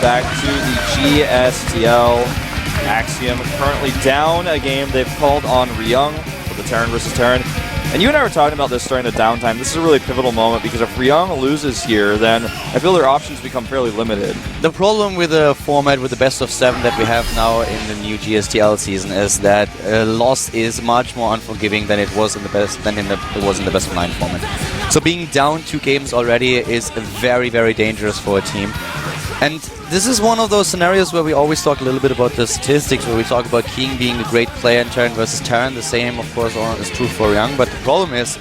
back to the GSTL. Axiom currently down a game they've called on Ryung for the Terran versus Terran. And you and I were talking about this during the downtime. This is a really pivotal moment because if Ryung loses here, then I feel their options become fairly limited. The problem with the format with the best of 7 that we have now in the new GSTL season is that loss is much more unforgiving than it was in the best of 9 format. So being down 2 games already is very, very dangerous for a team. And this is one of those scenarios where we always talk a little bit about the statistics, where we talk about King being a great player in Terran versus Terran. The same, of course, is true for Ryung. But the problem is,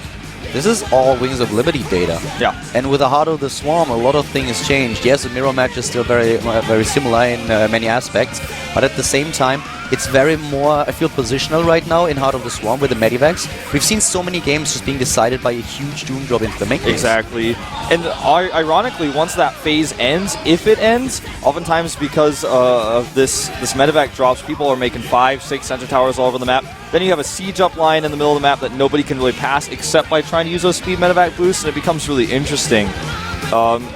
this is all Wings of Liberty data. Yeah. And with the Heart of the Swarm, a lot of things changed. Yes, the mirror match is still very similar in many aspects, but at the same time, it's very more, I feel, positional right now in Heart of the Swarm with the Medivacs. We've seen so many games just being decided by a huge Doom drop into the main phase. Exactly. And ironically, once that phase ends, if it ends, oftentimes because of this Medivac drops, people are making 5, 6 center towers all over the map. Then you have a siege up line in the middle of the map that nobody can really pass except by trying to use those speed Medivac boosts, and it becomes really interesting.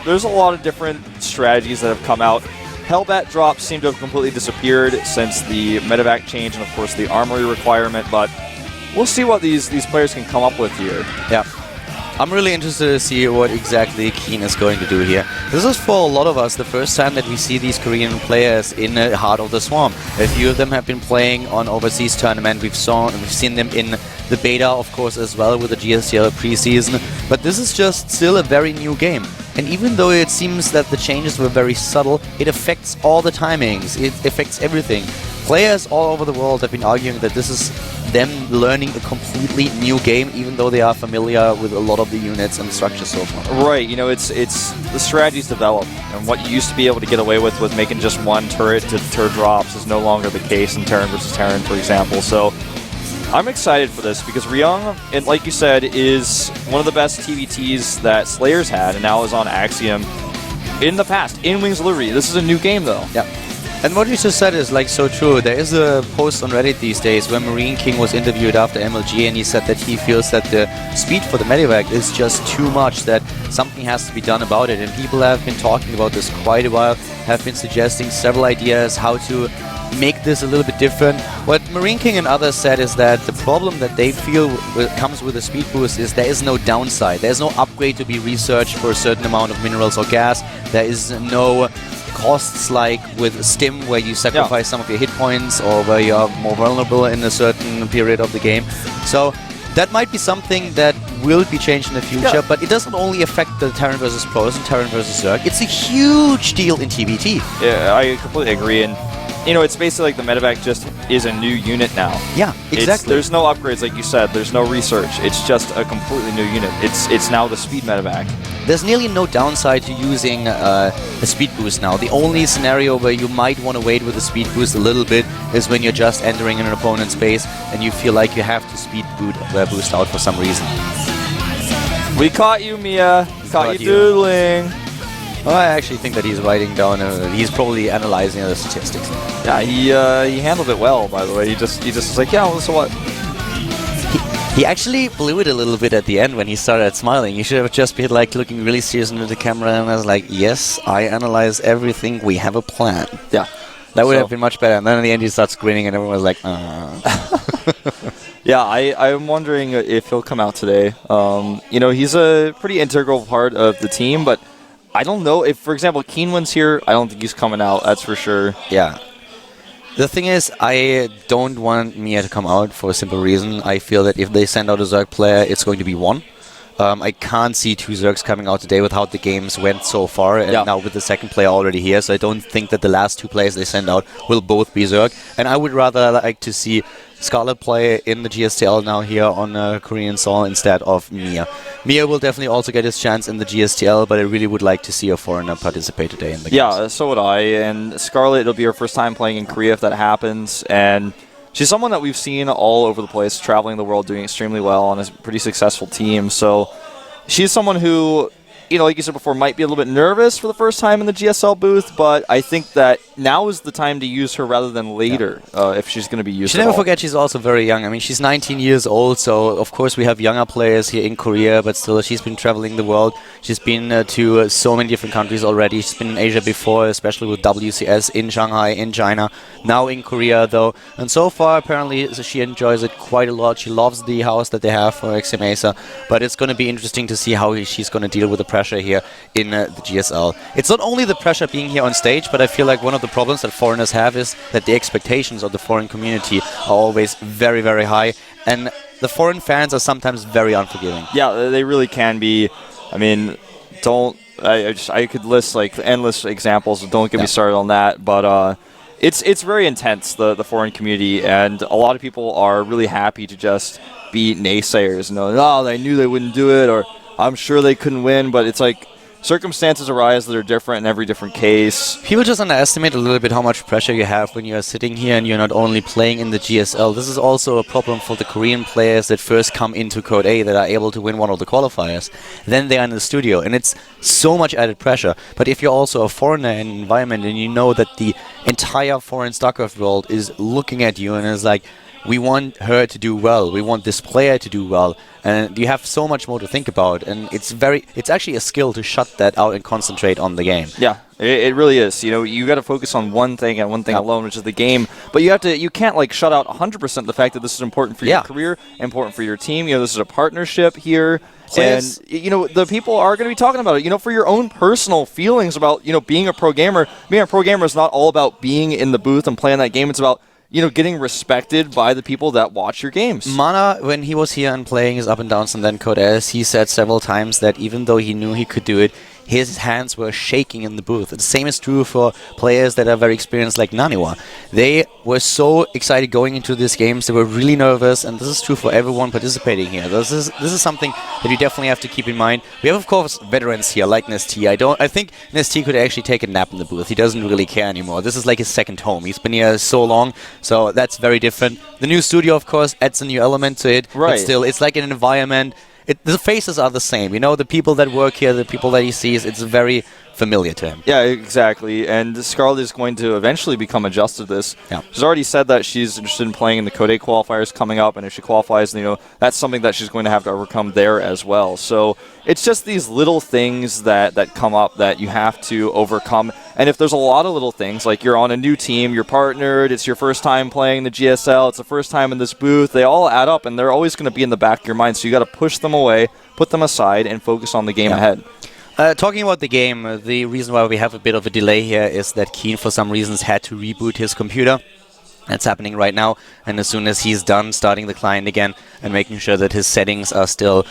There's a lot of different strategies that have come out. Hellbat drops seem to have completely disappeared since the Medivac change and, of course, the armory requirement, but we'll see what these players can come up with here. Yeah. I'm really interested to see what exactly Keen is going to do here. This is for a lot of us the first time that we see these Korean players in the Heart of the Swarm. A few of them have been playing on overseas tournament. We've seen them in the beta, of course, as well with the GSTL preseason. But this is just still a very new game. And even though it seems that the changes were very subtle, it affects all the timings. It affects everything. Players all over the world have been arguing that this is them learning a completely new game, even though they are familiar with a lot of the units and structures so far. Right, you know, it's the strategies develop, and what you used to be able to get away with making just one turret to deter drops is no longer the case in Terran versus Terran, for example. So I'm excited for this because Ryung, and like you said, is one of the best TVTs that Slayer's had, and now is on Axiom in the past, in Wings of Liberty. This is a new game, though. Yeah. And what you just said is like so true. There is a post on Reddit these days where Marine King was interviewed after MLG, and he said that he feels that the speed for the Medivac is just too much, that something has to be done about it. And people have been talking about this quite a while, have been suggesting several ideas how to make this a little bit different. What Marine King and others said is that the problem that they feel comes with the speed boost is there is no downside. There is no upgrade to be researched for a certain amount of minerals or gas. There is no costs like with Stim, where you sacrifice some of your hit points or where you are more vulnerable in a certain period of the game. So that might be something that will be changed in the future, but it doesn't only affect the Terran versus Pros and Terran versus Zerg. It's a huge deal in TVT. Yeah, I completely agree. And you know, it's basically like the Medivac just is a new unit now. Yeah, exactly. There's no upgrades, like you said. There's no research. It's just a completely new unit. It's now the speed Medivac. There's nearly no downside to using a speed boost now. The only scenario where you might want to wait with a speed boost a little bit is when you're just entering an opponent's base and you feel like you have to speed boost out for some reason. We caught you, Mia. Caught you doodling. Well, I actually think that he's writing down. He's probably analyzing the statistics. Yeah, he handled it well. By the way, he just was like, yeah, well, so what? He actually blew it a little bit at the end when he started smiling. He should have just been like looking really serious into the camera and was like, "Yes, I analyze everything. We have a plan." Yeah, that would have been much better. And then in the end, he starts grinning, and everyone was like, Yeah, I'm wondering if he'll come out today. You know, he's a pretty integral part of the team, but I don't know if, for example, Keenwin's here. I don't think he's coming out. That's for sure. Yeah. The thing is, I don't want Mia to come out for a simple reason. I feel that if they send out a Zerg player, it's going to be one. I can't see 2 Zergs coming out today with how the games went so far, and now with the second player already here, so I don't think that the last 2 players they send out will both be Zerg. And I would rather like to see Scarlet play in the GSTL now here on Korean Sol instead of Mia. Mia will definitely also get his chance in the GSTL, but I really would like to see a foreigner participate today in the games. Yeah, so would I. And Scarlet, it'll be her first time playing in Korea if that happens, and she's someone that we've seen all over the place, traveling the world, doing extremely well on a pretty successful team. So she's someone who like you said before, might be a little bit nervous for the first time in the GSL booth, but I think that now is the time to use her rather than later if she's going to be used. You should never forget she's also very young. I mean, she's 19 years old, so of course we have younger players here in Korea, but still she's been traveling the world. She's been to so many different countries already. She's been in Asia before, especially with WCS in Shanghai, in China, now in Korea though. And so far, apparently, she enjoys it quite a lot. She loves the house that they have for Axiom-Acer, but it's going to be interesting to see how she's going to deal with the pressure here in the GSL. It's not only the pressure being here on stage, but I feel like one of the problems that foreigners have is that the expectations of the foreign community are always very, very high, and the foreign fans are sometimes very unforgiving. Yeah, they really can be. I mean, I could list like endless examples. Don't get me started on that, but it's very intense, the foreign community, and a lot of people are really happy to just be naysayers. They knew they wouldn't do it, or I'm sure they couldn't win, but it's like circumstances arise that are different in every different case. People just underestimate a little bit how much pressure you have when you are sitting here and you're not only playing in the GSL. This is also a problem for the Korean players that first come into Code A that are able to win one of the qualifiers. Then they are in the studio, and it's so much added pressure. But if you're also a foreigner in an environment and you know that the entire foreign StarCraft world is looking at you and is like, we want her to do well, we want this player to do well, and you have so much more to think about, and it's actually a skill to shut that out and concentrate on the game. Yeah, it really is. You got to focus on one thing and one thing alone, which is the game, but you can't like shut out 100% the fact that this is important for your career, important for your team. This is a partnership here. And, the people are going to be talking about it, for your own personal feelings about, being a pro gamer. Being a pro gamer is not all about being in the booth and playing that game. It's about getting respected by the people that watch your games. Mana, when he was here and playing his up and downs and then Code S, he said several times that even though he knew he could do it, his hands were shaking in the booth. The same is true for players that are very experienced like Naniwa. They were so excited going into these games, they were really nervous, and this is true for everyone participating here. This is something that you definitely have to keep in mind. We have, of course, veterans here like Nesty. I think Nesty could actually take a nap in the booth. He doesn't really care anymore. This is like his second home. He's been here so long, so that's very different. The new studio, of course, adds a new element to it, but still, it's like an environment. The faces are the same, the people that work here, the people that he sees, it's very familiar to him. Yeah, exactly. And Scarlet is going to eventually become adjusted to this. Yeah. She's already said that she's interested in playing in the Code 8 qualifiers coming up, and if she qualifies, that's something that she's going to have to overcome there as well. So it's just these little things that come up that you have to overcome. And if there's a lot of little things, like you're on a new team, you're partnered, it's your first time playing the GSL, it's the first time in this booth, they all add up, and they're always going to be in the back of your mind. So you got to push them away, put them aside, and focus on the game ahead. Talking about the game, the reason why we have a bit of a delay here is that Keen, for some reasons, had to reboot his computer. That's happening right now, and as soon as he's done starting the client again and making sure that his settings are still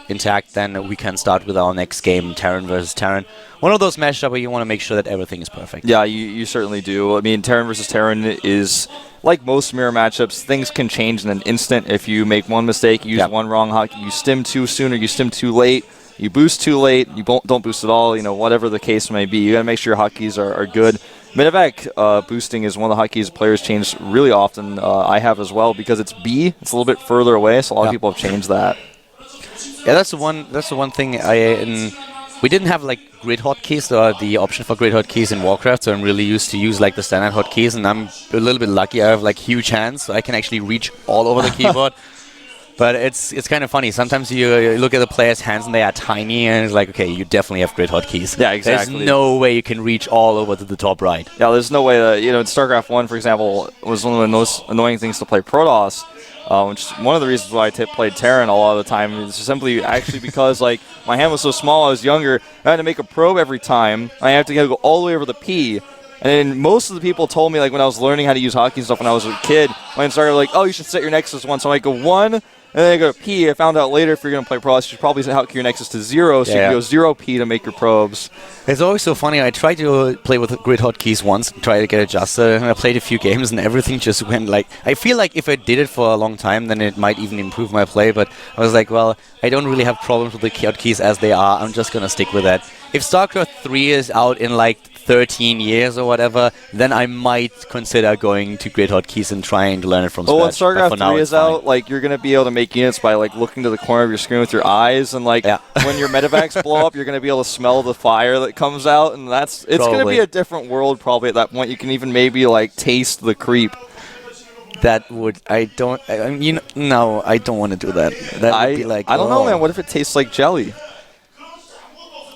intact, then we can start with our next game, Terran versus Terran. One of those matchups where you want to make sure that everything is perfect. Yeah, you certainly do. I mean, Terran versus Terran is like most mirror matchups. Things can change in an instant. If you make one mistake, you use one wrong hotkey, you stim too soon or you stim too late, you boost too late, you don't boost at all, whatever the case may be. You got to make sure your hotkeys are good. Medevac boosting is one of the hotkeys players change really often. I have as well because it's B. It's a little bit further away, so a lot of people have changed that. Yeah, that's the one thing we didn't have grid hotkeys or the option for grid hotkeys in Warcraft, so I'm really used to use the standard hotkeys, and I'm a little bit lucky. I have huge hands, so I can actually reach all over the keyboard. But it's kind of funny. Sometimes you look at the players' hands and they are tiny, and it's like, okay, you definitely have grid hotkeys. Yeah, exactly. There's no way you can reach all over to the top right. Yeah, there's no way that, in StarCraft 1, for example, was one of the most annoying things to play Protoss, which is one of the reasons why I played Terran a lot of the time. Is simply actually because, my hand was so small, I was younger, I had to make a probe every time. I had to go all the way over the P. And most of the people told me, when I was learning how to use hotkey and stuff when I was a kid, when I started, oh, you should set your Nexus 1. So I go 1, and then I go to P. I found out later if you're going to play Pro, you should probably hotkey your Nexus to 0, so you can go 0 P to make your probes. It's always so funny. I tried to play with grid hotkeys once, try to get adjusted, and I played a few games, and everything just went I feel like if I did it for a long time, then it might even improve my play, but I was like, well, I don't really have problems with the hotkeys as they are. I'm just going to stick with that. If StarCraft 3 is out in 13 years or whatever, then I might consider going to Grid Hotkeys and trying to learn it from scratch. When StarCraft But for now, 3 it's is out, fine. like, you're going to be able to make units by, like, looking to the corner of your screen with your eyes, and, like, when your medevacs blow up, you're going to be able to smell the fire that comes out, and it's going to be a different world probably at that point. You can even maybe, like, taste the creep. That would, no, I don't want to do that. That would be like, I don't know, man. What if it tastes like jelly?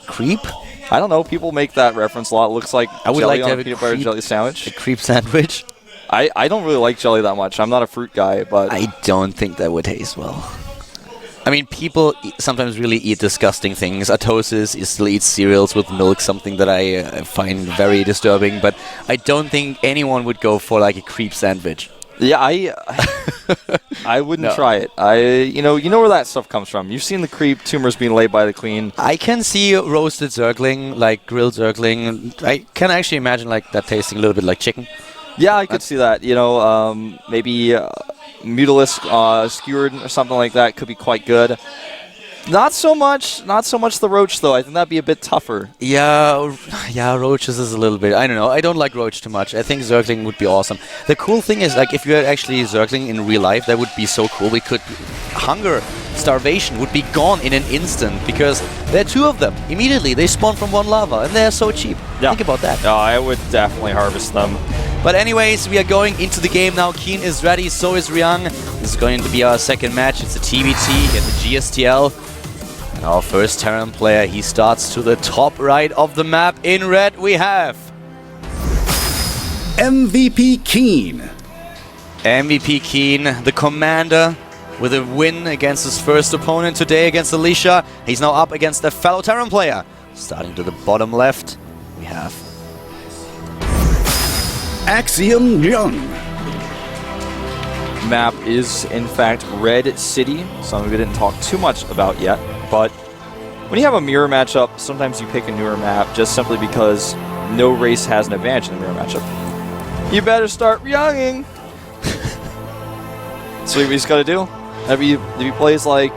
Creep? I don't know. People make that reference a lot. It looks like I would jelly like to on have a peanut butter jelly sandwich. A creep sandwich? I don't really like jelly that much. I'm not a fruit guy, but I don't think that would taste well. I mean, people sometimes really eat disgusting things. Atosis still eats cereals with milk, something that I find very disturbing. But I don't think anyone would go for like a creep sandwich. Yeah, I wouldn't try it. You know where that stuff comes from. You've seen the creep tumors being laid by the queen. I can see roasted zergling, like grilled zergling. I can actually imagine like that tasting a little bit like chicken. Yeah, I could see that. You know, maybe Mutalisk skewered or something like that could be quite good. Not so much the roach though. I think that'd be a bit tougher. Yeah, roaches is a little bit. I don't know. I don't like roach too much. I think zergling would be awesome. The cool thing is, like, if you had actually zergling in real life, that would be so cool. We could hunger, starvation would be gone in an instant because there are two of them. Immediately, they spawn from one lava, and they're so cheap. Yeah. Think about that. No, I would definitely harvest them. But anyways, we are going into the game now. Keen is ready, so is Ryang. This is going to be our second match. It's a TBT at the GSTL. And our first Terran player, he starts to the top right of the map. In red, we have MVP Keen. MVP Keen, the commander, with a win against his first opponent today against Alicia. He's now up against a fellow Terran player. Starting to the bottom left, we have Axiom-Acer. Map is in fact Red City, something we didn't talk too much about yet. But when you have a mirror matchup, sometimes you pick a newer map just simply because no race has an advantage in the mirror matchup. You better start younging. So what he's got to do. If he plays like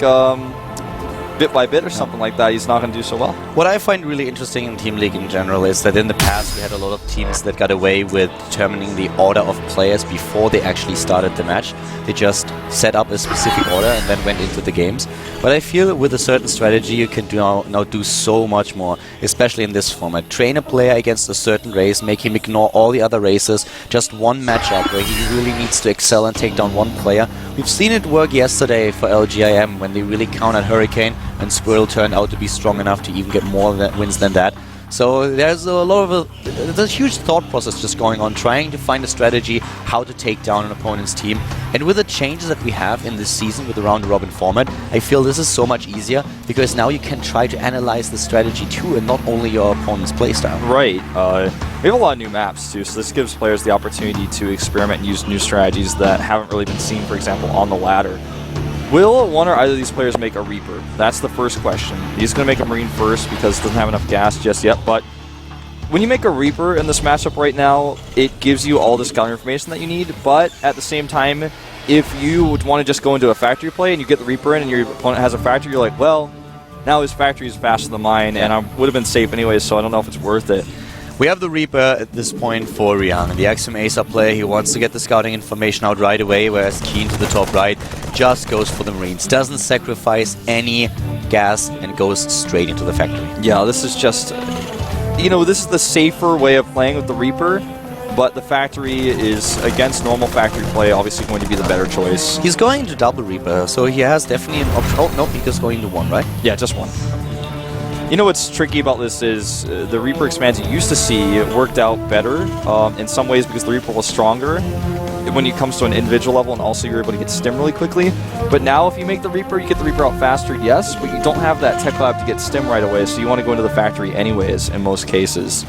bit by bit or something like that, he's not going to do so well. What I find really interesting in Team League in general is that in the past we had a lot of teams that got away with determining the order of players before they actually started the match. They just set up a specific order and then went into the games. But I feel with a certain strategy you can now do so much more, especially in this format. Train a player against a certain race, make him ignore all the other races, just one matchup where he really needs to excel and take down one player. We've seen it work yesterday for LGIM when they really countered Hurricane, and Squirrel turned out to be strong enough to even get more wins than that. So there's a lot of there's a huge thought process just going on, trying to find a strategy how to take down an opponent's team. And with the changes that we have in this season with the round-robin format, I feel this is so much easier because now you can try to analyze the strategy too and not only your opponent's playstyle. Right. We have a lot of new maps too, so this gives players the opportunity to experiment and use new strategies that haven't really been seen, for example, on the ladder. Will one or either of these players make a Reaper? That's the first question. He's going to make a Marine first because he doesn't have enough gas just yet, but when you make a Reaper in this matchup right now, it gives you all the scouting information that you need, but at the same time, if you would want to just go into a factory play and you get the Reaper in and your opponent has a factory, you're like, well, now his factory is faster than mine, and I would have been safe anyways, so I don't know if it's worth it. We have the Reaper at this point for Ryang, the Axiom-Acer player. He wants to get the scouting information out right away, whereas Keen to the top right just goes for the Marines. Doesn't sacrifice any gas and goes straight into the factory. Yeah, this is just, this is the safer way of playing with the Reaper, but the factory is, against normal factory play, obviously going to be the better choice. He's going to double Reaper, so he has definitely an option. Oh, no, he goes going to one, right? Yeah, just one. You know what's tricky about this is the Reaper expands you used to see it worked out better in some ways because the Reaper was stronger when it comes to an individual level, and also you're able to get stim really quickly. But now if you make the Reaper, you get the Reaper out faster, yes, but you don't have that tech lab to get stim right away, so you want to go into the factory anyways in most cases.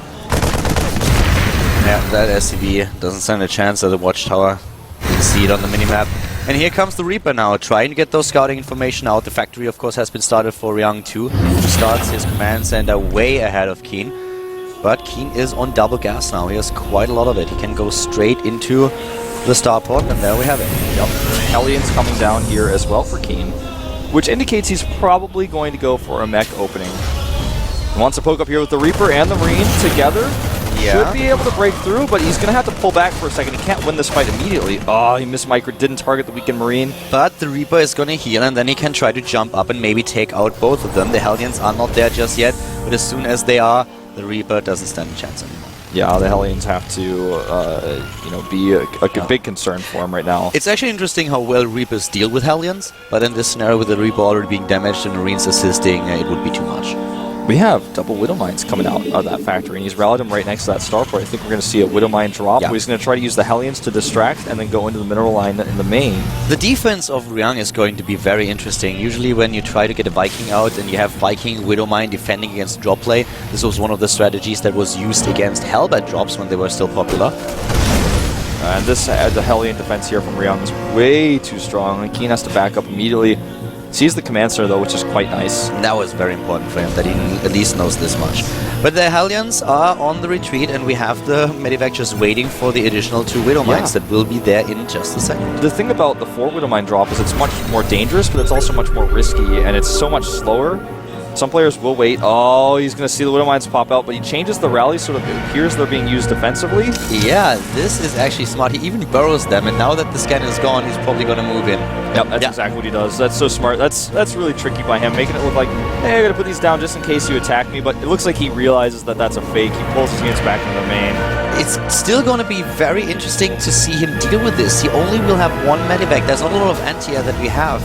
Yeah, that SCV doesn't stand a chance at the Watchtower. You can see it on the minimap. And here comes the Reaper now, trying to get those scouting information out. The factory, of course, has been started for Ryang too, who starts his command center way ahead of Keen. But Keen is on double gas now. He has quite a lot of it. He can go straight into the starport, and there we have it. Yep. Hellions coming down here as well for Keen, which indicates he's probably going to go for a mech opening. He wants to poke up here with the Reaper and the Marine together. should be able to break through, but he's going to have to pull back for a second. He can't win this fight immediately. Oh, he missed Micro, didn't target the Weekend Marine. But the Reaper is going to heal, and then he can try to jump up and maybe take out both of them. The Hellions are not there just yet, but as soon as they are, the Reaper doesn't stand a chance anymore. Yeah, the Hellions have to, be a big concern for him right now. It's actually interesting how well Reapers deal with Hellions, but in this scenario with the Reaper already being damaged and Marines assisting, it would be too much. We have double Widow Mines coming out of that factory, and he's rallied him right next to that starport. I think we're going to see a Widow Mine drop. Yeah. He's going to try to use the Hellions to distract and then go into the mineral line in the main. The defense of Ryang is going to be very interesting. Usually when you try to get a Viking out and you have Viking, Widow Mine defending against drop play, this was one of the strategies that was used against Hellbat drops when they were still popular. And this the Hellion defense here from Ryang is way too strong. And Keen has to back up immediately. Sees the command center though, which is quite nice. That was very important for him, that he at least knows this much. But the Hellions are on the retreat, and we have the Medivac just waiting for the additional 2 Widow Mines that will be there in just a second. The thing about the 4 Widow Mine drop is it's much more dangerous, but it's also much more risky, and it's so much slower. Some players will wait. Oh, he's going to see the Widow Mines pop out, but he changes the rally so that it appears they're being used defensively. Yeah, this is actually smart. He even burrows them, and now that the scan is gone, he's probably going to move in. Yep, that's exactly what he does. That's so smart. That's really tricky by him, making it look like, hey, I got to put these down just in case you attack me, but it looks like he realizes that that's a fake. He pulls his units back into the main. It's still going to be very interesting to see him deal with this. He only will have 1 Medivac. There's not a lot of anti-air that we have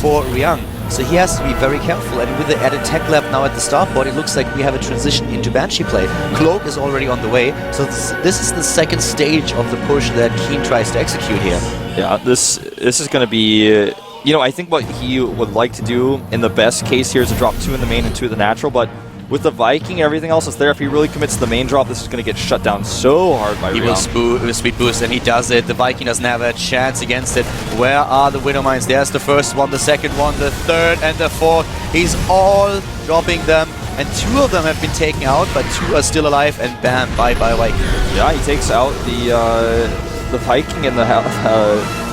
for Ryang. So he has to be very careful, and with the added tech lab now at the starport, it looks like we have a transition into Banshee play. Cloak is already on the way, so this is the second stage of the push that Keen tries to execute here. Yeah, this is going to be... I think what he would like to do in the best case here is to drop 2 in the main and 2 in the natural, but with the Viking, everything else is there. If he really commits to the main drop, this is going to get shut down so hard by Ryang. He will speed boost, and he does it. The Viking doesn't have a chance against it. Where are the Widow Mines? There's the first one, the second one, the third, and the fourth. He's all dropping them, and 2 of them have been taken out, but 2 are still alive, and bam, bye-bye Viking. Yeah, he takes out the Viking, and the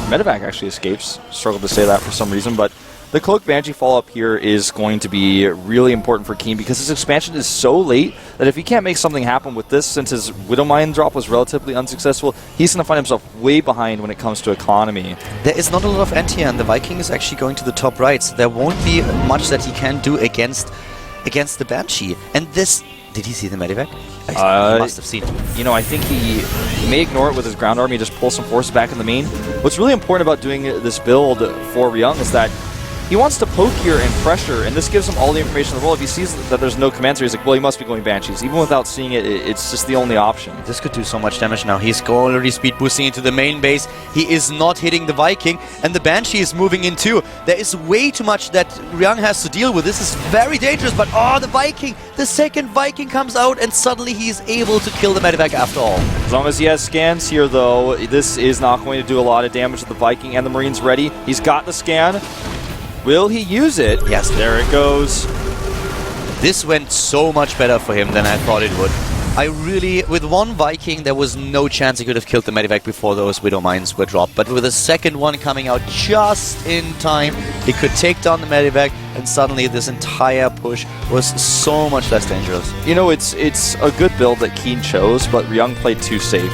Medivac actually escapes. Struggled to say that for some reason, but the Cloak Banshee follow-up here is going to be really important for Keen because his expansion is so late that if he can't make something happen with this, since his Widow Mine drop was relatively unsuccessful, he's going to find himself way behind when it comes to economy. There is not a lot of anti-air, and the Viking is actually going to the top right, so there won't be much that he can do against the Banshee. And this... Did he see the Medivac? He must have seen it. I think he may ignore it with his ground army, just pull some forces back in the main. What's really important about doing this build for Ryang is that he wants to poke here and pressure, and this gives him all the information in the world. If he sees that there's no commander, he's like, well, he must be going Banshees. Even without seeing it, it's just the only option. This could do so much damage now. He's already speed boosting into the main base. He is not hitting the Viking, and the Banshee is moving in too. There is way too much that Ryang has to deal with. This is very dangerous, but the Viking! The second Viking comes out, and suddenly he's able to kill the Medivac after all. As long as he has scans here, though, this is not going to do a lot of damage to the Viking, and the Marine's ready. He's got the scan. Will he use it? Yes. There it goes. This went so much better for him than I thought it would. With 1 Viking, there was no chance he could have killed the Medivac before those Widow Mines were dropped. But with a second one coming out just in time, he could take down the Medivac, and suddenly this entire push was so much less dangerous. It's a good build that Keen chose, but Ryang played too safe.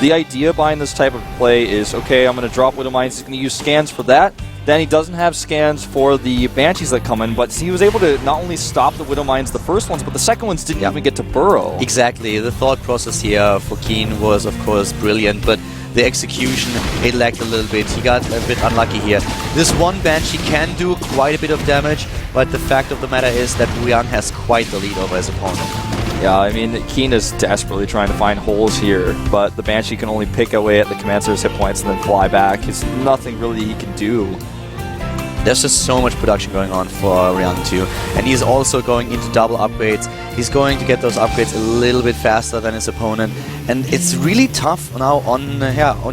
The idea behind this type of play is, okay, I'm going to drop Widow Mines, he's going to use scans for that. Then he doesn't have scans for the Banshees that come in, but he was able to not only stop the Widow Mines, the first ones, but the second ones didn't even get to burrow. Exactly. The thought process here for Keen was, of course, brilliant, but the execution, it lacked a little bit. He got a bit unlucky here. This 1 Banshee can do quite a bit of damage, but the fact of the matter is that Ryang has quite the lead over his opponent. Yeah, I mean, Keen is desperately trying to find holes here, but the Banshee can only pick away at the Commander's hit points and then fly back. There's nothing really he can do. There's just so much production going on for Ryang too, and he's also going into double upgrades. He's going to get those upgrades a little bit faster than his opponent, and it's really tough now on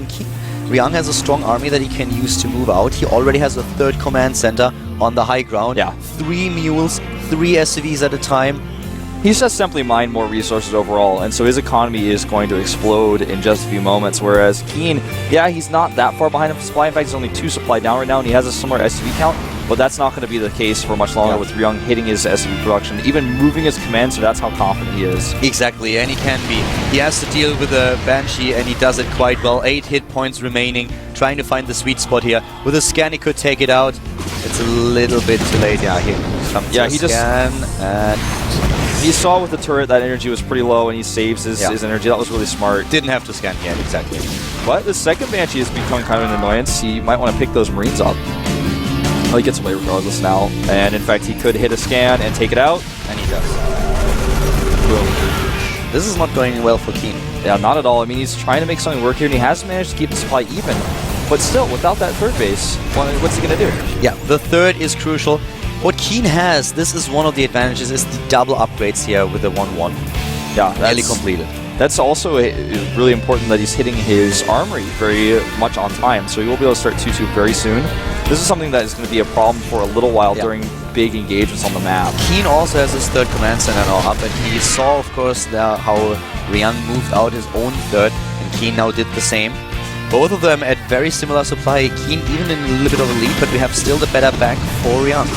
Keen. Ryang has a strong army that he can use to move out. He already has a 3rd command center on the high ground. Yeah. 3 mules, 3 SCVs at a time. He's just simply mined more resources overall, and so his economy is going to explode in just a few moments, whereas Keen, yeah, he's not that far behind in supply. In fact, he's only 2 supply down right now, and he has a similar SCV count, but that's not going to be the case for much longer with Ryung hitting his SCV production, even moving his command, so that's how confident he is. Exactly, and he can be. He has to deal with a Banshee, and he does it quite well. 8 hit points remaining, trying to find the sweet spot here. With a scan, he could take it out. It's a little bit too late. Yeah, here comes the scan, and he saw with the turret that energy was pretty low, and he saves his energy. That was really smart. Didn't have to scan yet, exactly. But the second Banshee is becoming kind of an annoyance. He might want to pick those Marines up. Well, he gets away regardless now, and in fact, he could hit a scan and take it out, and he does. Boom. This is not going well for Keen. Yeah, not at all. I mean, he's trying to make something work here, and he has managed to keep the supply even. But still, without that third base, what's he going to do? Yeah, the third is crucial. What Keen has, this is one of the advantages, is the double upgrades here with the 1-1. Yeah, really completed. That's also really important that he's hitting his armory very much on time, so he will be able to start 2-2 very soon. This is something that is going to be a problem for a little while during big engagements on the map. Keen also has his third command center now up, and he saw, of course, how Ryung moved out his own third, and Keen now did the same. Both of them at very similar supply. Keen even in a little bit of a lead, but we have still the better back for Ryung.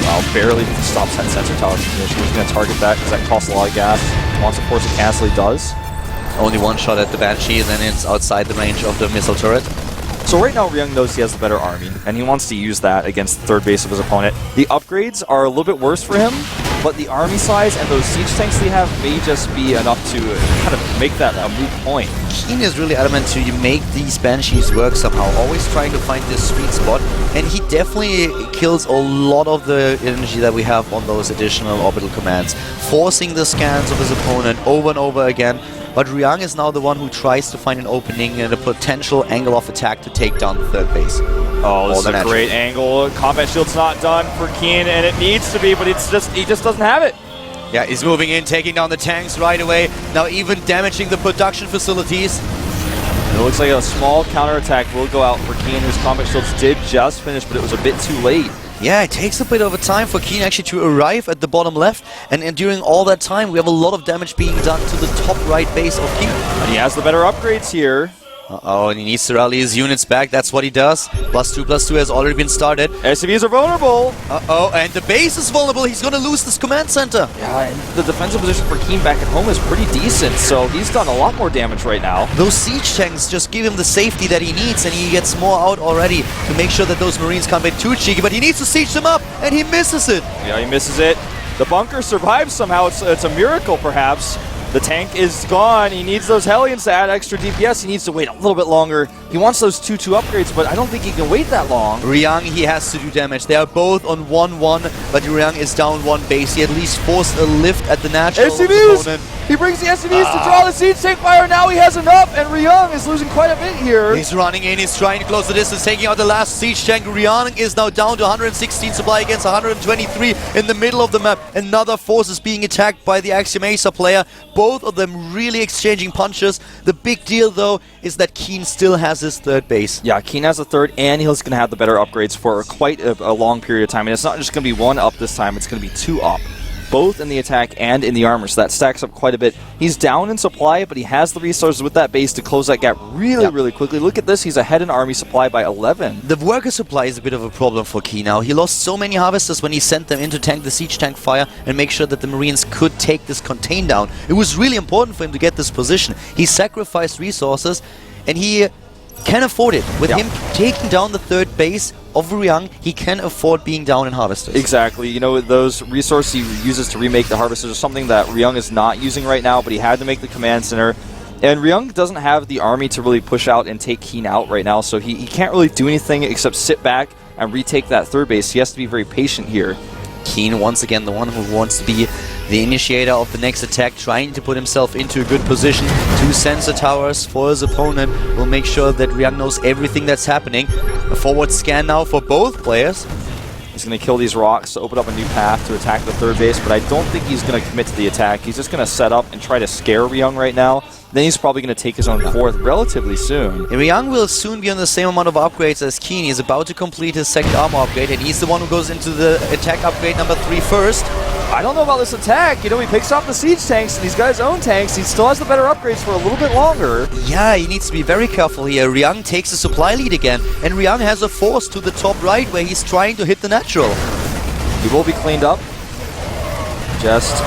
Well, barely stops that sensor tower position. He's going to target that because that costs a lot of gas. Wants to force a cancel, he does. Only one shot at the Banshee, and then it's outside the range of the missile turret. So right now, Ryung knows he has the better army, and he wants to use that against the third base of his opponent. The upgrades are a little bit worse for him, but the army size and those siege tanks they have may just be enough to kind of make that a moot point. Keen is really adamant to make these Banshees work somehow, always trying to find this sweet spot, and he definitely kills a lot of the energy that we have on those additional orbital commands, forcing the scans of his opponent over and over again. But Ryung is now the one who tries to find an opening and a potential angle of attack to take down the third base. Oh, this is a great angle. Combat shield's not done for Keen, and it needs to be, but he just doesn't have it. Yeah, he's moving in, taking down the tanks right away. Now even damaging the production facilities. It looks like a small counterattack will go out for Keen. His combat shields did just finish, but it was a bit too late. Yeah, it takes a bit of a time for Keen actually to arrive at the bottom left, and during all that time we have a lot of damage being done to the top right base of Keen. And he has the better upgrades here. Uh-oh, and he needs to rally his units back. That's what he does. +2/+2 has already been started. SCVs are vulnerable. Uh-oh, and the base is vulnerable. He's going to lose this command center. Yeah, and the defensive position for Keen back at home is pretty decent, so he's done a lot more damage right now. Those siege tanks just give him the safety that he needs, and he gets more out already to make sure that those Marines can't be too cheeky, but he needs to siege them up, and he misses it. Yeah, he misses it. The bunker survives somehow. It's a miracle, perhaps. The tank is gone. He needs those Hellions to add extra DPS. He needs to wait a little bit longer. He wants those 2-2 upgrades, but I don't think he can wait that long. Ryung, he has to do damage. They are both on 1-1, but Ryung is down one base. He at least forced a lift at the natural opponent. He brings the SCVs to draw the siege tank fire. Now he has enough, and Ryung is losing quite a bit here. He's running in. He's trying to close the distance, taking out the last siege tank. Ryung is now down to 116 supply against 123 in the middle of the map. Another force is being attacked by the Axiom-Acer player. Both of them really exchanging punches. The big deal, though, is that Keen still has his third base. Yeah, Keen has a third, and he's going to have the better upgrades for quite a long period of time. And it's not just going to be one up this time, it's going to be two up. Both in the attack and in the armor, so that stacks up quite a bit. He's down in supply, but he has the resources with that base to close that gap really quickly. Look at this, he's ahead in army supply by 11. The worker supply is a bit of a problem for Keen now. He lost so many harvesters when he sent them in to tank the siege tank fire and make sure that the Marines could take this contain down. It was really important for him to get this position. He sacrificed resources, and he can afford it. With him taking down the third base of Ryung, he can afford being down in harvesters. Exactly. You know, those resources he uses to remake the harvesters are something that Ryung is not using right now, but he had to make the command center. And Ryung doesn't have the army to really push out and take Keen out right now, so he can't really do anything except sit back and retake that third base. He has to be very patient here. Keen, once again, the one who wants to be the initiator of the next attack, trying to put himself into a good position. 2 sensor towers for his opponent will make sure that Ryung knows everything that's happening. A forward scan now for both players. He's going to kill these rocks to open up a new path to attack the third base, but I don't think he's going to commit to the attack. He's just going to set up and try to scare Ryung right now. Then he's probably going to take his own fourth relatively soon. Ryung will soon be on the same amount of upgrades as Keen. He's about to complete his second armor upgrade, and he's the one who goes into the attack upgrade number 3 first. I don't know about this attack. You know, he picks off the siege tanks, and he's got his own tanks. He still has the better upgrades for a little bit longer. Yeah, he needs to be very careful here. Ryung takes the supply lead again, and Ryung has a force to the top right where he's trying to hit the natural. He will be cleaned up. Just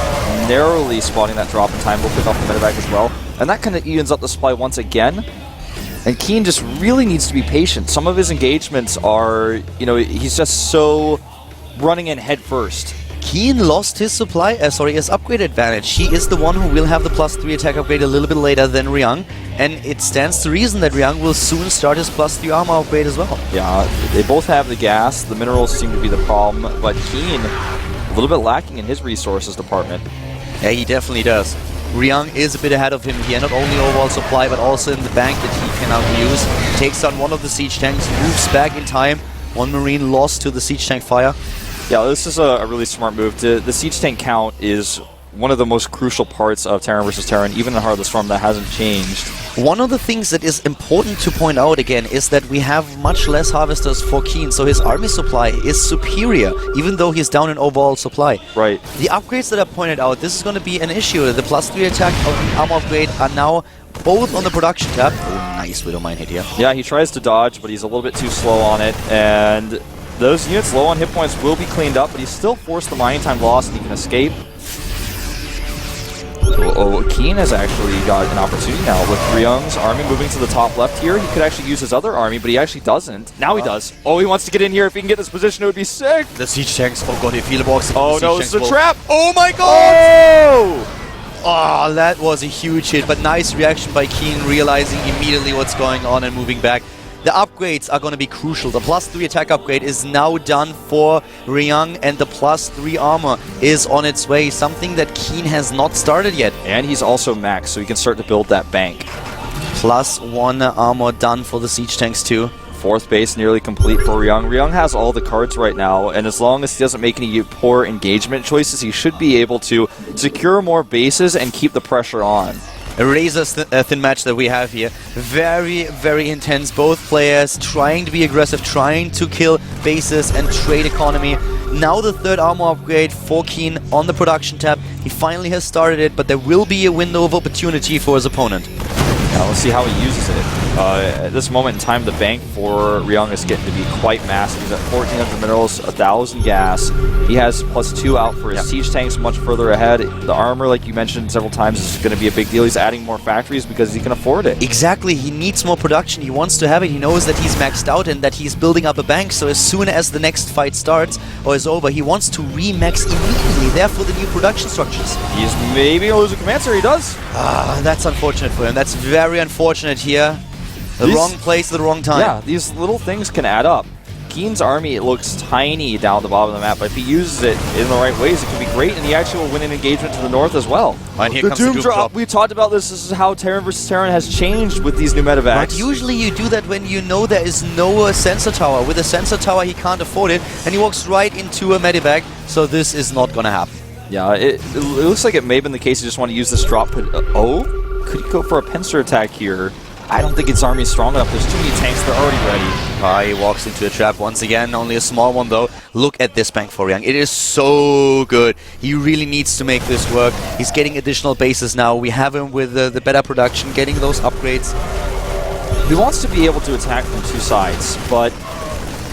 narrowly spotting that drop in time. We'll pick off the medevac as well. And that kind of evens up the supply once again. And Keen just really needs to be patient. Some of his engagements are, you know, he's just so running in head first. Keen lost his supply, his upgrade advantage. He is the one who will have the +3 attack upgrade a little bit later than Ryung, and it stands to reason that Ryung will soon start his +3 armor upgrade as well. Yeah, they both have the gas. The minerals seem to be the problem, but Keen, a little bit lacking in his resources department. Yeah, he definitely does. Ryung is a bit ahead of him here, not only overall supply, but also in the bank that he can now use. Takes down one of the siege tanks, moves back in time. One Marine lost to the siege tank fire. Yeah, this is a really smart move. The siege tank count is one of the most crucial parts of Terran versus Terran, even in Heart of the Storm. That hasn't changed. One of the things that is important to point out again is that we have much less harvesters for Keen, so his army supply is superior, even though he's down in overall supply. Right. The upgrades that I pointed out, this is going to be an issue. The +3 attack armor upgrade are now both on the production tab. Oh, nice Widow Mine hit here. Yeah, he tries to dodge, but he's a little bit too slow on it, and those units low on hit points will be cleaned up, but he's still forced the mining time loss and he can escape. Keen has actually got an opportunity now with Ryung's army moving to the top left here. He could actually use his other army, but he actually doesn't. Now he does. Oh, he wants to get in here. If he can get this position, it would be sick. The siege tanks. Oh god, if he walks into Oh the no, siege it's a tanks trap. Oh my god! Oh! Oh, that was a huge hit, but nice reaction by Keen, realizing immediately what's going on and moving back. The upgrades are going to be crucial. The +3 attack upgrade is now done for Ryung, and the +3 armor is on its way, something that Keen has not started yet. And he's also maxed, so he can start to build that bank. +1 armor done for the siege tanks too. Fourth base nearly complete for Ryung. Ryung has all the cards right now, and as long as he doesn't make any poor engagement choices, he should be able to secure more bases and keep the pressure on. A razor-thin match that we have here. Very, very intense. Both players trying to be aggressive, trying to kill bases and trade economy. Now the third armor upgrade for Keen on the production tab. He finally has started it, but there will be a window of opportunity for his opponent. Now let's see how he uses it. At this moment in time, the bank for Ryung is getting to be quite massive. He's at 1,400 minerals, 1,000 gas. He has +2 out for his siege tanks much further ahead. The armor, like you mentioned several times, is going to be a big deal. He's adding more factories because he can afford it. Exactly. He needs more production. He wants to have it. He knows that he's maxed out and that he's building up a bank. So as soon as the next fight starts or is over, he wants to re-max immediately. Therefore, the new production structures. He's maybe going to lose a command center. He does. Ah, that's unfortunate for him. That's very unfortunate here. The wrong place at the wrong time. Yeah, these little things can add up. Keen's army, it looks tiny down the bottom of the map, but if he uses it in the right ways, it can be great, and he actually will win an engagement to the north as well. And here The comes Doom the Doom Drop, we talked about this is how Terran vs. Terran has changed with these new medevacs. But usually you do that when you know there is no sensor tower. With a sensor tower, he can't afford it, and he walks right into a medevac, so this is not going to happen. Yeah, it looks like it may have been the case he just want to use this drop. Could he go for a pincer attack here? I don't think his army is strong enough. There's too many tanks. They're already ready. He walks into a trap once again. Only a small one, though. Look at this bank for Ryung. It is so good. He really needs to make this work. He's getting additional bases now. We have him with the better production, getting those upgrades. He wants to be able to attack from two sides, but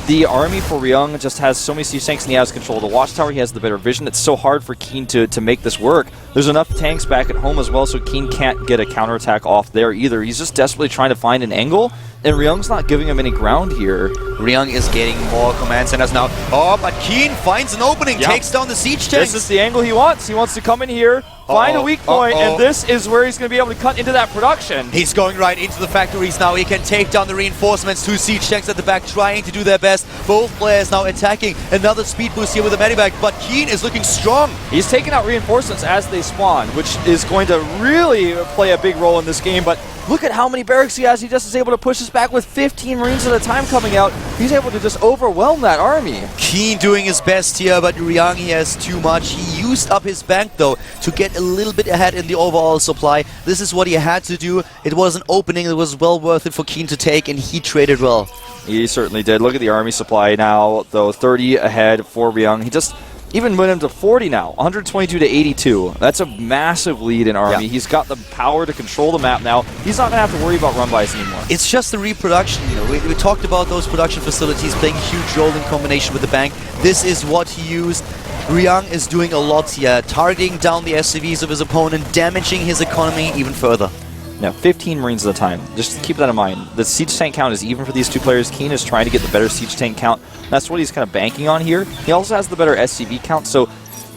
the army for Ryung just has so many siege tanks and he has control of the watchtower. He has the better vision. It's so hard for Keen to make this work. There's enough tanks back at home as well, so Keen can't get a counterattack off there either. He's just desperately trying to find an angle, and Ryung's not giving him any ground here. Ryung is getting more command centers now. Oh, but Keen finds an opening, takes down the siege tanks. This is the angle he wants. He wants to come in here, find a weak point, and this is where he's going to be able to cut into that production. He's going right into the factories now. He can take down the reinforcements. 2 siege tanks at the back trying to do their best. Both players now attacking. Another speed boost here with the medivac, but Keen is looking strong. He's taking out reinforcements as they spawn, which is going to really play a big role in this game, but look at how many barracks he has. He just is able to push us back with 15 Marines at a time coming out. He's able to just overwhelm that army. Keen doing his best here, but Ryung, he has too much. He used up his bank, though, to get a little bit ahead in the overall supply. This is what he had to do. It was an opening that was well worth it for Keen to take, and he traded well. He certainly did. Look at the army supply now, though, 30 ahead for Ryung. even went him to 40 now, 122 to 82. That's a massive lead in Army. Yeah. He's got the power to control the map now. He's not going to have to worry about run buys anymore. It's just the reproduction, you know. We talked about those production facilities playing a huge role in combination with the bank. This is what he used. Ryang is doing a lot here, targeting down the SCVs of his opponent, damaging his economy even further. Now, 15 Marines at a time. Just keep that in mind. The siege tank count is even for these two players. Keen is trying to get the better siege tank count. That's what he's kind of banking on here. He also has the better SCV count, so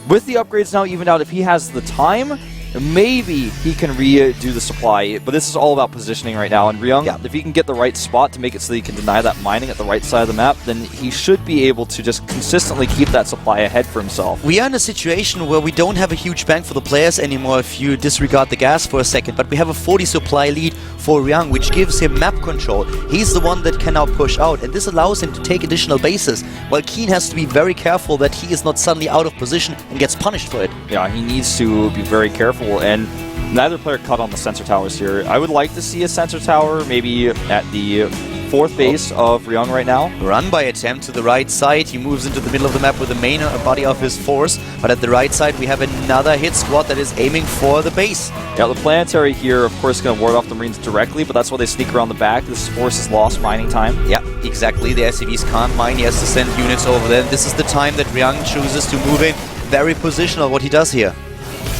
with the upgrades now evened out, if he has the time, maybe he can redo the supply, but this is all about positioning right now. And Ryung, if he can get the right spot to make it so he can deny that mining at the right side of the map, then he should be able to just consistently keep that supply ahead for himself. We are in a situation where we don't have a huge bank for the players anymore if you disregard the gas for a second, but we have a 40 supply lead for Ryung, which gives him map control. He's the one that can now push out, and this allows him to take additional bases, while Keen has to be very careful that he is not suddenly out of position and gets punished for it. Yeah, he needs to be very careful, and neither player cut on the sensor towers here. I would like to see a sensor tower maybe at the 4th base of Ryung right now. Run by attempt to the right side. He moves into the middle of the map with the main body of his force, but at the right side we have another hit squad that is aiming for the base. Yeah, the planetary here, of course, is going to ward off the Marines directly, but that's why they sneak around the back. This force has lost mining time. Yeah, exactly. The SCVs can't mine. He has to send units over there. This is the time that Ryung chooses to move in. Very positional what he does here.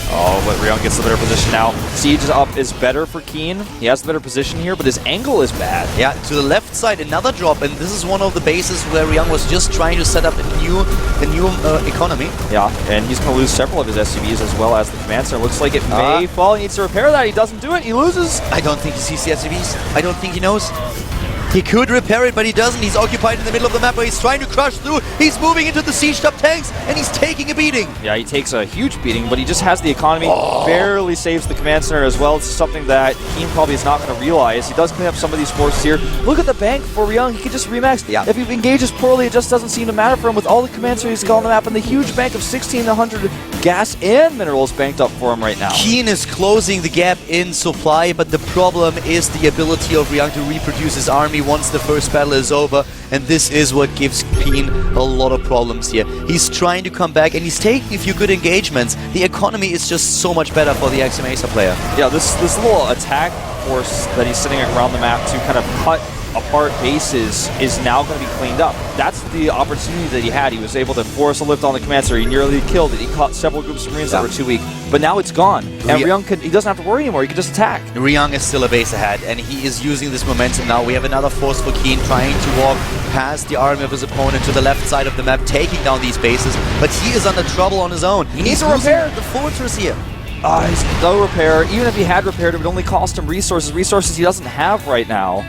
Oh, but Ryung gets the better position now. Siege up is better for Keen. He has the better position here, but his angle is bad. Yeah, to the left side, another drop, and this is one of the bases where Ryung was just trying to set up a new economy. Yeah, and he's going to lose several of his SCVs as well as the command center. Looks like it may fall. He needs to repair that. He doesn't do it. He loses. I don't think he sees the SCVs. I don't think he knows. He could repair it, but he doesn't. He's occupied in the middle of the map where he's trying to crush through. He's moving into the siege top tanks, and he's taking a beating. Yeah, he takes a huge beating, but he just has the economy. Barely saves the command center as well. It's something that Keen probably is not going to realize. He does clean up some of these forces here. Look at the bank for Ryung. He can just remax. Yeah. If he engages poorly, it just doesn't seem to matter for him with all the command centers he's got on the map and the huge bank of 1,600 gas and minerals banked up for him right now. Keen is closing the gap in supply, but the problem is the ability of Ryung to reproduce his army once the first battle is over, and this is what gives Keen a lot of problems here. He's trying to come back, and he's taking a few good engagements. The economy is just so much better for the Axiom-Acer player. Yeah, this little attack force that he's sitting around the map to kind of cut apart bases is now going to be cleaned up. That's the opportunity that he had. He was able to force a lift on the command center. He nearly killed it. He caught several groups of Marines that were too weak. But now it's gone. And Ryung he doesn't have to worry anymore. He can just attack. Ryung is still a base ahead, and he is using this momentum now. We have another force for Keen trying to walk past the army of his opponent to the left side of the map, taking down these bases. But he is under trouble on his own. He needs to repair the fortress here. He's no repair. Even if he had repaired, it would only cost him resources. Resources he doesn't have right now.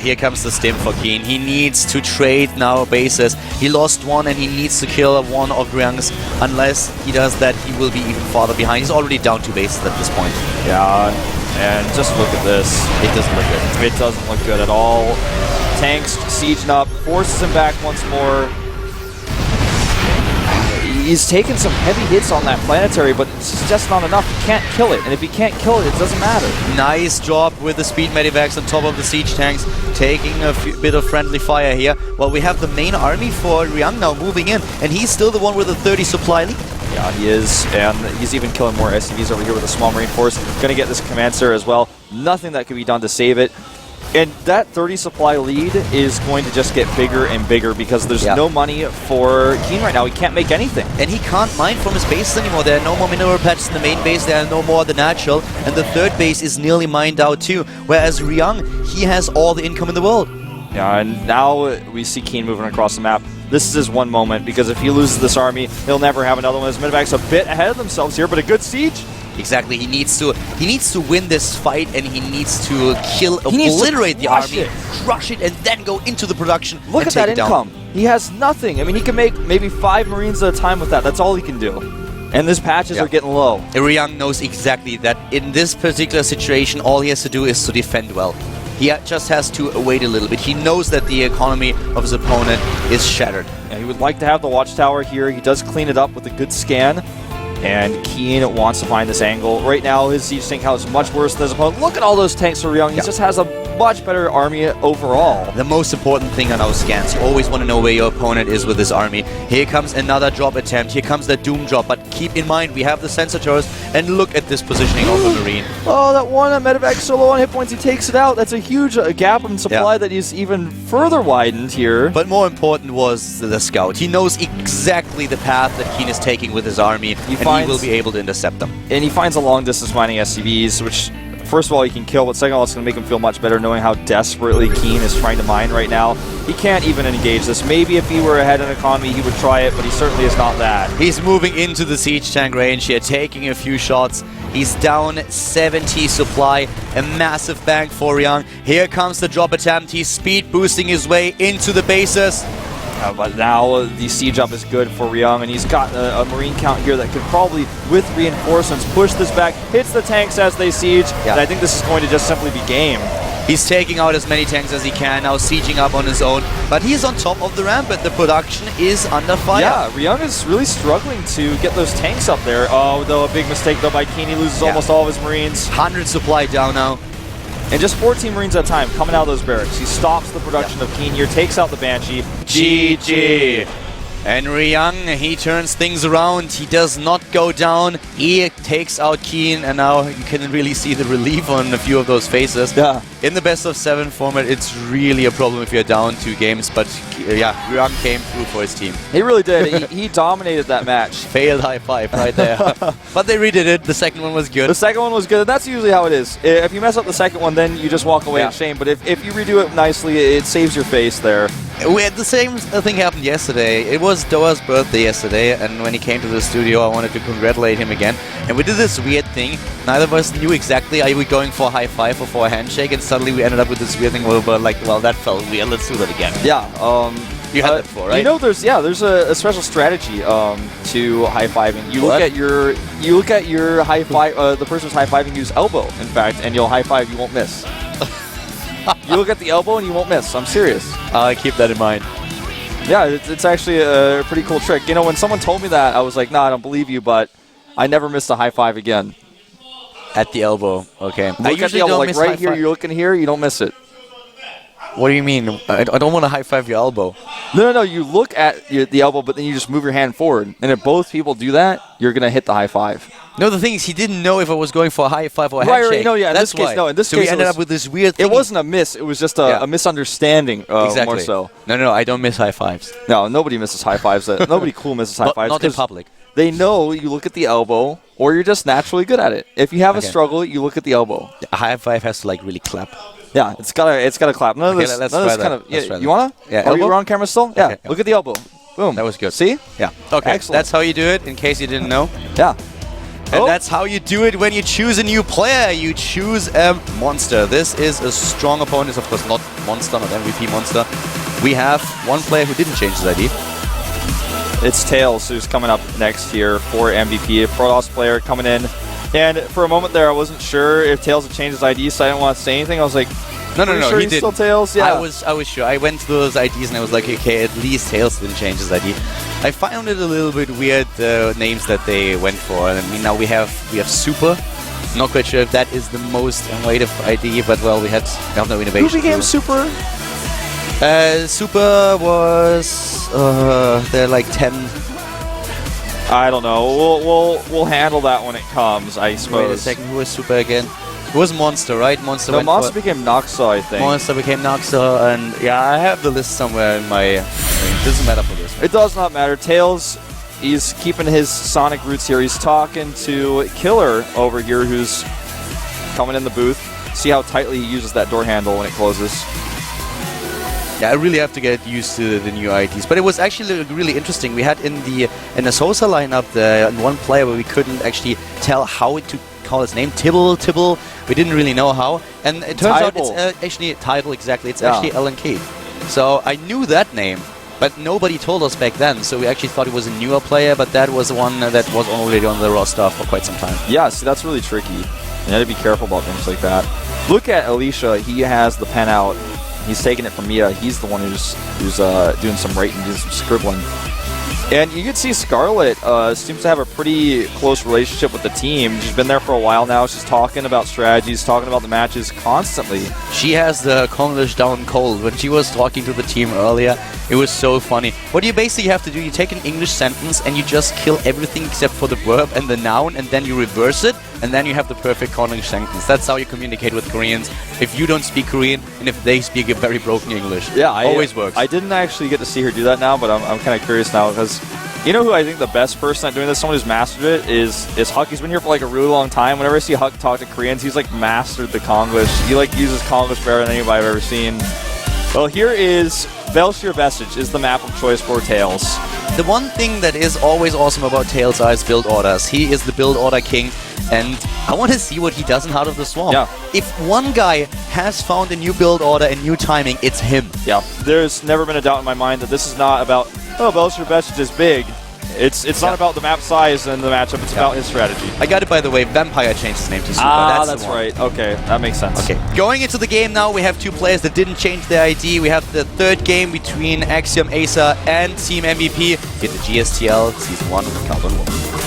Here comes the stim for Keen. He needs to trade now bases. He lost one, and he needs to kill one of Ryung's. Unless he does that, he will be even farther behind. He's already down 2 bases at this point. Yeah, and just look at this. It doesn't look good. It doesn't look good at all. Tanks sieging up, forces him back once more. He's taken some heavy hits on that planetary, but it's just not enough. He can't kill it, and if he can't kill it, it doesn't matter. Nice job with the speed medivacs on top of the siege tanks, taking a bit of friendly fire here. Well, we have the main army for Ryung now moving in, and he's still the one with a 30 supply lead. Yeah, he is, and he's even killing more SCVs over here with a small Marine force. Going to get this command center as well. Nothing that can be done to save it. And that 30 supply lead is going to just get bigger and bigger because there's no money for Keen right now. He can't make anything. And he can't mine from his bases anymore. There are no more mineral patches in the main base. There are no more the natural. And the third base is nearly mined out too. Whereas Ryung, he has all the income in the world. Yeah, and now we see Keen moving across the map. This is his one moment because if he loses this army, he'll never have another one. His medevac's a bit ahead of themselves here, but a good siege. Exactly. He needs to win this fight, and he needs to obliterate the army, crush it, and then go into the production. Look at that income. He has nothing. I mean, he can make maybe 5 Marines at a time with that. That's all he can do. And his patches are getting low. Ryung knows exactly that in this particular situation, all he has to do is to defend well. He just has to wait a little bit. He knows that the economy of his opponent is shattered. Yeah, he would like to have the watchtower here. He does clean it up with a good scan. And Keen wants to find this angle. Right now, his siege tank count is much worse than his opponent. Look at all those tanks for Ryung. He just has a much better army overall. The most important thing on our scans, you always want to know where your opponent is with his army. Here comes another drop attempt, here comes the Doom drop, but keep in mind we have the sensor turrets, and look at this positioning of the Marine. Oh, that one Medevac solo on hit points, he takes it out. That's a huge gap in supply that is even further widened here. But more important was the Scout. He knows exactly the path that Keen is taking with his army, and he will be able to intercept them. And he finds a long distance mining SCVs, which first of all he can kill, but second of all it's going to make him feel much better knowing how desperately Keen is trying to mine right now. He can't even engage this. Maybe if he were ahead in economy he would try it, but he certainly is not that. He's moving into the siege tank range here, taking a few shots. He's down 70 supply, a massive bank for Ryung. Here comes the drop attempt. He's speed boosting his way into the bases. But now the siege up is good for Ryung, and he's got a Marine count here that could probably, with reinforcements, push this back, hits the tanks as they siege, and I think this is going to just simply be game. He's taking out as many tanks as he can, now sieging up on his own, but he's on top of the ramp, and the production is under fire. Yeah, Ryung is really struggling to get those tanks up there. Oh, though, a big mistake though by Keen. He loses almost all of his Marines. 100 supply down now. And just 14 Marines at a time coming out of those barracks. He stops the production of Keen here, takes out the Banshee. GG! And Ryung, he turns things around. He does not go down. He takes out Keen, and now you can really see the relief on a few of those faces. Yeah. In the best of 7 format, it's really a problem if you're down 2 games, but yeah, Ryung came through for his team. He really did. he dominated that match. Failed high five right there. But they redid it. The second one was good. The second one was good, and that's usually how it is. If you mess up the second one, then you just walk away in shame. But if you redo it nicely, it saves your face there. We had the same thing happened yesterday. It was Doa's birthday yesterday, and when he came to the studio, I wanted to congratulate him again. And we did this weird thing. Neither of us knew exactly, are we going for a high five or for a handshake? And suddenly we ended up with this weird thing where we're like, well, that felt weird. Let's do that again. Yeah. You had that before, right? You know, there's a special strategy to high fiving. You look at your high five. The person's high fiving you's elbow, in fact, and you'll high five. You won't miss. You look at the elbow and you won't miss. I'm serious. I'll keep that in mind. Yeah, it's actually a pretty cool trick. You know, when someone told me that, I was like, nah, I don't believe you, but I never missed a high five again. At the elbow, okay. Look at the elbow, like right here, you're looking here, you don't miss it. What do you mean? I don't want to high five your elbow. No, you look at the elbow, but then you just move your hand forward. And if both people do that, you're going to hit the high five. No, the thing is, he didn't know if I was going for a high five or a handshake. Right, no, yeah, that's in this case, no. In this so case, we ended up with this weird thing. It wasn't a miss, it was just a misunderstanding, exactly. more so. No, I don't miss high fives. No, nobody misses high fives. Nobody cool misses high fives. Not in public. They know you look at the elbow, or you're just naturally good at it. If you have a struggle, you look at the elbow. A high five has to like really clap. Yeah, it's gotta clap. None of this, let's none of try this kind of. that. You wanna? Yeah. Oh, you're on camera still? Yeah. Okay, Look at the elbow. Boom. That was good. See? Yeah. Okay. Excellent. That's how you do it. In case you didn't know. Yeah. And that's how you do it when you choose a new player. You choose a monster. This is a strong opponent. It's of course not monster, not MVP monster. We have one player who didn't change his ID. It's Tails who's coming up next here for MVP. A Protoss player coming in. And for a moment there, I wasn't sure if Tails had changed his ID, so I didn't want to say anything. I was like, no, sure he he's didn't. still Tails? Yeah. I was sure. I went through those IDs and I was like, okay, at least Tails didn't change his ID. I found it a little bit weird, names that they went for. I mean, now we have Super. Not quite sure if that is the most innovative ID, but well, we have no innovation. Who became Super? Super was they're like 10. I don't know. We'll handle that when it comes, I suppose. Wait a second, who was Super again? It was Monster, right? Monster. No, Monster became Noxa, I think. Monster became Noxa, and yeah, I have the list somewhere in my. It doesn't matter for this one. It does not matter. Tails, he's keeping his Sonic roots here. He's talking to Killer over here, who's coming in the booth. See how tightly he uses that door handle when it closes. Yeah, I really have to get used to the new IDs. But it was actually really interesting. We had in the Sosa lineup one player where we couldn't actually tell how to call his name. Tibble. We didn't really know how. And it turns out it's actually Tibble, exactly. It's actually LNK. So I knew that name, but nobody told us back then. So we actually thought it was a newer player, but that was one that was already on the roster for quite some time. Yeah, see, that's really tricky. You have to be careful about things like that. Look at Alicia. He has the pen out. He's taking it from Mia. He's the one who's doing some writing, doing some scribbling. And you can see Scarlet seems to have a pretty close relationship with the team. She's been there for a while now. She's talking about strategies, talking about the matches constantly. She has the Konglish down cold. When she was talking to the team earlier, it was so funny. What you basically have to do, you take an English sentence and you just kill everything except for the verb and the noun, and then you reverse it, and then you have the perfect Konglish sentence. That's how you communicate with Koreans. If you don't speak Korean, and if they speak a very broken English. Yeah, always works. I didn't actually get to see her do that now, but I'm kind of curious now, because you know who I think the best person at doing this, someone who's mastered it, is Huck. He's been here for like a really long time. Whenever I see Huck talk to Koreans, he's like mastered the Konglish. He like uses Konglish better than anybody I've ever seen. Well, here is Belshir Vestige is the map of choice for Tails. The one thing that is always awesome about Tails are his build orders. He is the build order king, and I want to see what he does in Heart of the Swarm. Yeah. If one guy has found a new build order and new timing, it's him. Yeah, there's never been a doubt in my mind that this is not about, oh, Belshir Vestige is big. It's not about the map size and the matchup, it's about his strategy. I got it, by the way. Vampire changed his name to Super. That's right. Okay, that makes sense. Okay, going into the game now, we have two players that didn't change their ID. We have the third game between Axiom-Acer and Team MVP in the GSTL Season 1 Countdown 1.